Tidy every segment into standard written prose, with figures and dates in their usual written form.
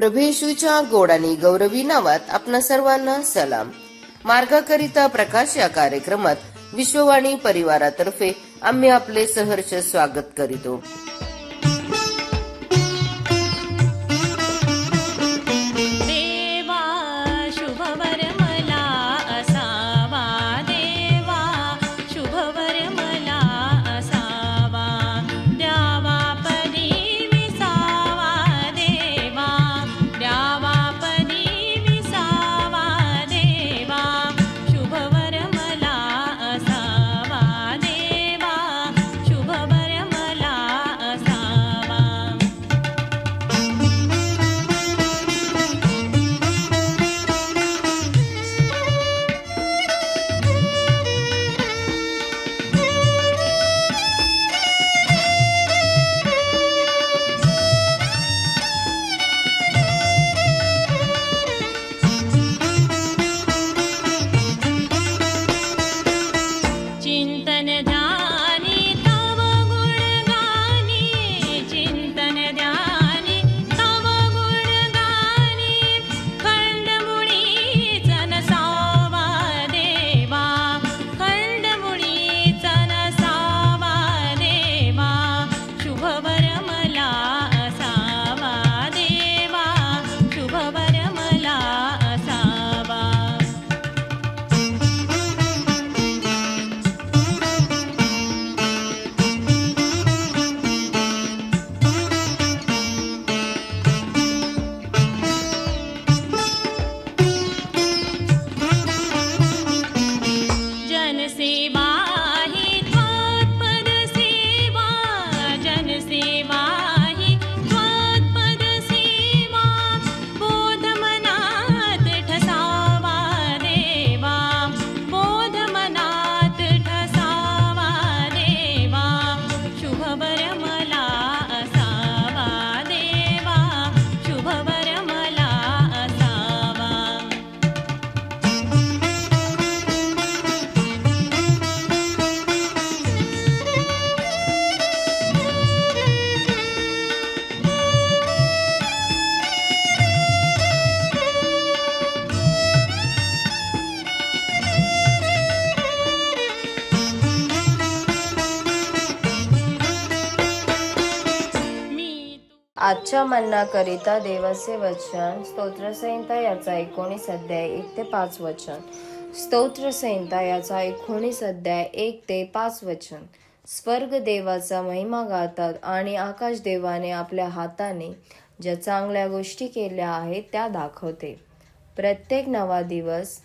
प्रभू गोड आणि गौरवी नावात आपणा सर्वांना सलाम. मार्गाकरिता प्रकाश या कार्यक्रमात विश्ववाणी परिवारातर्फे आम्ही आपले सहर्ष स्वागत करीतो. आजच्या मन्नाकरिता देवाचे वचन स्तोत्रसंहिता याचा 19 अध्याय 1 ते 5 वचन. स्तोत्रसंहिता याचा 19 अध्याय 1 ते 5 वचन. स्वर्ग देवाचा महिमा गातात आणि आकाश देवाने आपल्या हाताने ज्या चांगल्या गोष्टी केल्या आहेत त्या दाखवते. प्रत्येक नवा दिवस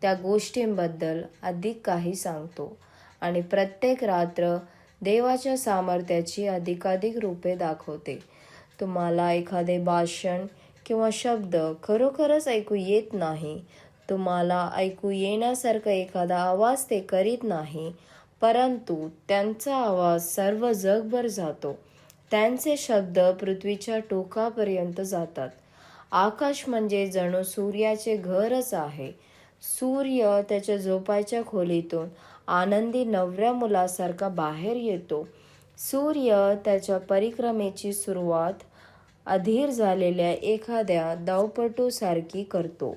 त्या गोष्टींबद्दल अधिक काही सांगतो आणि प्रत्येक रात्र देवाच्या सामर्थ्याची अधिकाधिक रूपे दाखवते. तुम्हाला एखादे भाषण किंवा शब्द खरोखरच ऐकू येत नाही. तुम्हाला ऐकू येण्यासारखा एखादा आवाज ते करीत नाही, परंतु त्यांचा आवाज सर्व जगभर जातो. त्यांचे शब्द पृथ्वीच्या टोकापर्यंत जातात. आकाश म्हणजे जणू सूर्याचे घरच आहे. सूर्य त्याच्या झोपायच्या खोलीतून आनंदी नवऱ्या मुलासारखा बाहेर येतो. सूर्य त्याच्या परिक्रमेची सुरुवात अधीर झालेल्या एखाद्या धावपटूसारखी करतो.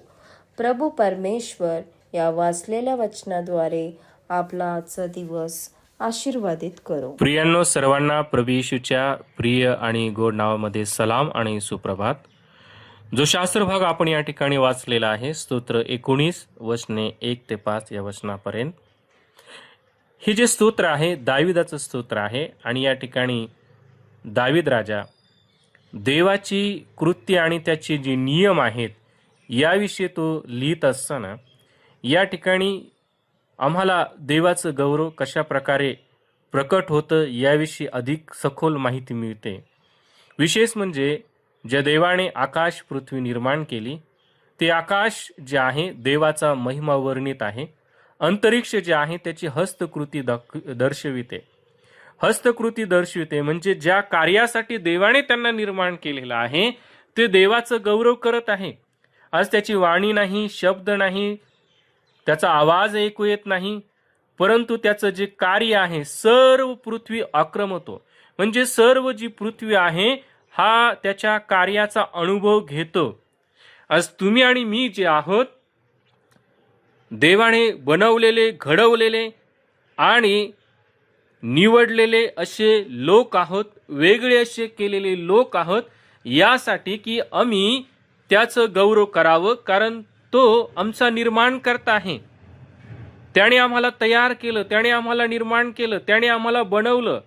प्रभू परमेश्वर या वाचलेल्या वचनाद्वारे आपला आजचा दिवस आशीर्वादित करो. प्रियांनो, सर्वांना प्रभू येशूच्या प्रिय आणि गोड नावामध्ये सलाम आणि सुप्रभात. जो शास्त्र भाग आपण या ठिकाणी वाचलेला आहे, स्तोत्र 19 वचने 1 ते 5 या वचनापर्यंत, हे जे स्तोत्र आहे दाविदाचं स्तोत्र आहे. आणि या ठिकाणी दाविद राजा देवाची कृत्य आणि त्याचे जे नियम आहेत याविषयी तो लिहित असताना या ठिकाणी आम्हाला देवाचं गौरव कशा प्रकारे प्रकट होतं याविषयी अधिक सखोल माहिती मिळते. विशेष म्हणजे ज्या देवाने आकाश पृथ्वी निर्माण केली ते आकाश जे आहे देवाचा महिमा वर्णित आहे. अंतरिक्ष जे आहे त्याची हस्तकृती दर्शविते. हस्तकृती दर्शविते म्हणजे ज्या कार्यासाठी देवाने त्यांना निर्माण केलेलं आहे ते देवाचं गौरव करत आहे. आज त्याची वाणी नाही, शब्द नाही, त्याचा आवाज ऐकू येत नाही, परंतु त्याचं जे कार्य आहे सर्व पृथ्वी आक्रमतो. म्हणजे सर्व जी पृथ्वी आहे हा त्याच्या कार्याचा अनुभव घेतो. आज तुम्ही आणि मी जे आहोत, देवाने बनवलेले, घडवलेले आणि निवडलेले असे लोक आहोत, वेगळे असे केलेले लोक आहोत, यासाठी की आम्ही त्याचं गौरव करावं, कारण तो आमचा निर्माणकर्ता आहे. त्याने आम्हाला तयार केलं, त्याने आम्हाला निर्माण केलं, त्याने आम्हाला बनवलं.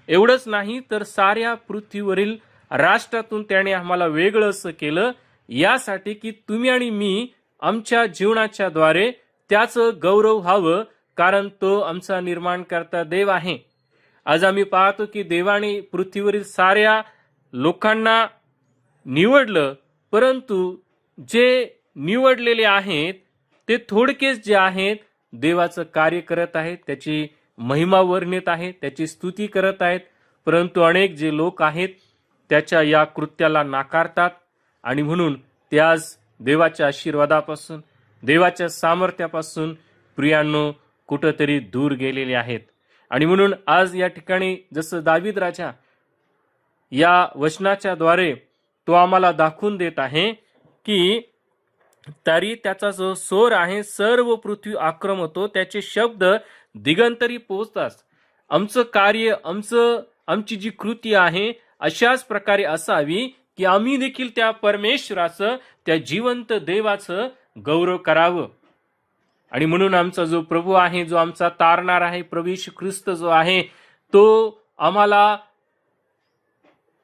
एवढंच नाही तर साऱ्या पृथ्वीवरील राष्ट्रातून त्याने आम्हाला वेगळं असं केलं, यासाठी की तुम्ही आणि मी आमच्या जीवनाच्या द्वारे त्याचं गौरव व्हावं, कारण तो आमचा निर्माणकर्ता देव आहे. आज आम्ही पाहतो की देवाने पृथ्वीवरील साऱ्या लोकांना निवडलं, परंतु जे निवडलेले आहेत ते थोडकेच जे आहेत देवाचं कार्य करत आहेत, त्याची महिमा वर्णित आहे, त्याची स्तुती करत आहेत. परंतु अनेक जे लोक आहेत त्याच्या या कृत्याला नाकारतात आणि म्हणून ते आज देवाच्या आशीर्वादापासून, देवाच्या सामर्थ्यापासून प्रियांनो कुठंतरी दूर गेलेले आहेत. आणि म्हणून आज या ठिकाणी जसं दावीद राजा या वचनाच्या द्वारे तो आम्हाला दाखवून देत आहे की तरी त्याचा जो स्वर आहे सर्व पृथ्वी आक्रमतो, त्याचे शब्द दिगंतरी पोहोचतात. आमचं कार्य, आमची जी कृती आहे अशाच प्रकारे असावी की आम्ही देखील त्या परमेश्वराचं, त्या जिवंत देवाचं गौरव करावं. आणि म्हणून आमचा जो प्रभू आहे, जो आमचा तारणार आहे, प्रभू येशू ख्रिस्त जो आहे, तो आम्हाला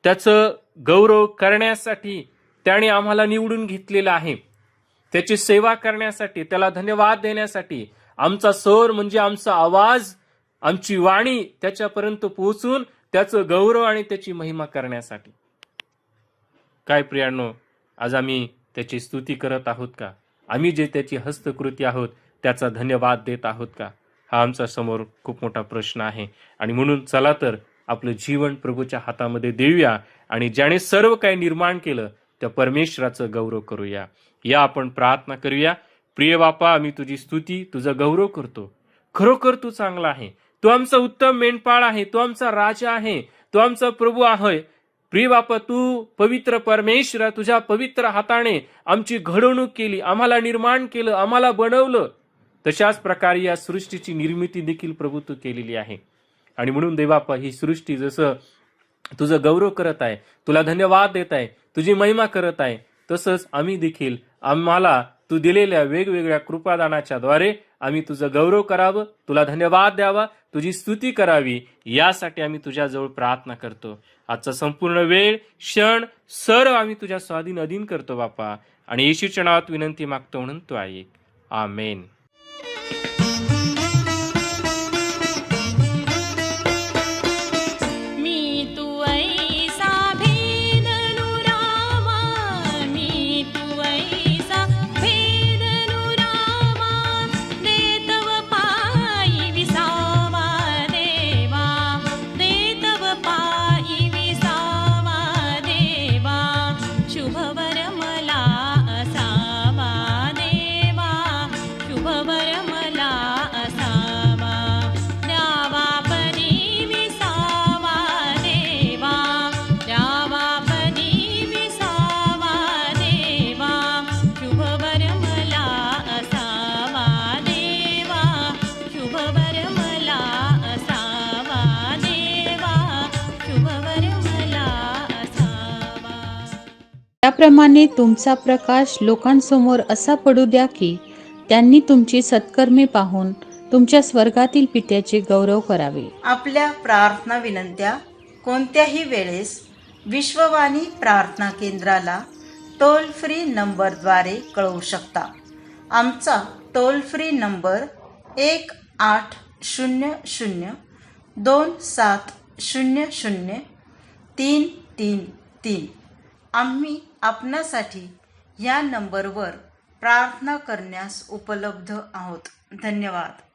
त्याचं गौरव करण्यासाठी त्याने आम्हाला निवडून घेतलेलं आहे, त्याची सेवा करण्यासाठी, त्याला धन्यवाद देण्यासाठी. आमचा स्वर म्हणजे आमचा आवाज, आमची वाणी त्याच्यापर्यंत पोहोचून त्याचं गौरव आणि त्याची महिमा करण्यासाठी. काय प्रियांनो, आज आम्ही त्याची स्तुती करत आहोत का? आम्ही जे त्याची हस्तकृती आहोत त्याचा धन्यवाद देत आहोत का? हा आमचा समोर खूप मोठा प्रश्न आहे. आणि म्हणून चला तर आपलं जीवन प्रभूच्या हातामध्ये देऊया आणि ज्याने सर्व काही निर्माण केलं त्या परमेश्वराचं गौरव करूया. या आपण प्रार्थना करूया. प्रिय बापा, आम्ही तुझी स्तुती, तुझा गौरव करतो. खरोखर तू चांगला आहे, तू आमचा उत्तम मेंढपाळ आहे, तू आमचा राजा आहे, तू आमचा प्रभू आहे. प्रिय बापा, तू पवित्र परमेश्वरा, तुझ्या पवित्र हाताने आमची घडवणूक केली, आम्हाला निर्माण केलं, आम्हाला बनवलं. तशाच प्रकारे या सृष्टीची निर्मिती देखील प्रभू तू केलेली आहे. आणि म्हणून देवापा, ही सृष्टी जसं तुझं गौरव करत आहे, तुला धन्यवाद देत आहे, तुझी महिमा करत आहे, तसंच आम्ही देखील आम्हाला तू दिलेल्या वेगवेगळ्या कृपादानाच्या द्वारे आम्ही तुझं गौरव करावं, तुला धन्यवाद द्यावा, तुझी स्तुती करावी, यासाठी आम्ही तुझ्याजवळ प्रार्थना करतो. आजचा संपूर्ण वेळ, क्षण सर्व आम्ही तुझ्या स्वाधीन अधीन करतो बापा. आणि येशूच्या नावात विनंती मागतो म्हणून तू ऐक. आमेन. त्याप्रमाणे तुमचा प्रकाश लोकांसमोर असा पडू द्या की त्यांनी तुमची सत्कर्मे पाहून तुमच्या स्वर्गातील पित्याचे गौरव करावे. आपल्या प्रार्थना विनंत्या कोणत्याही वेळेस विश्ववाणी प्रार्थना केंद्राला टोल फ्री नंबरद्वारे कळवू शकता. आमचा टोल फ्री नंबर 1800-2700-333. आम्ही आपणासाठी या नंबरवर प्रार्थना करण्यास उपलब्ध आहोत. धन्यवाद.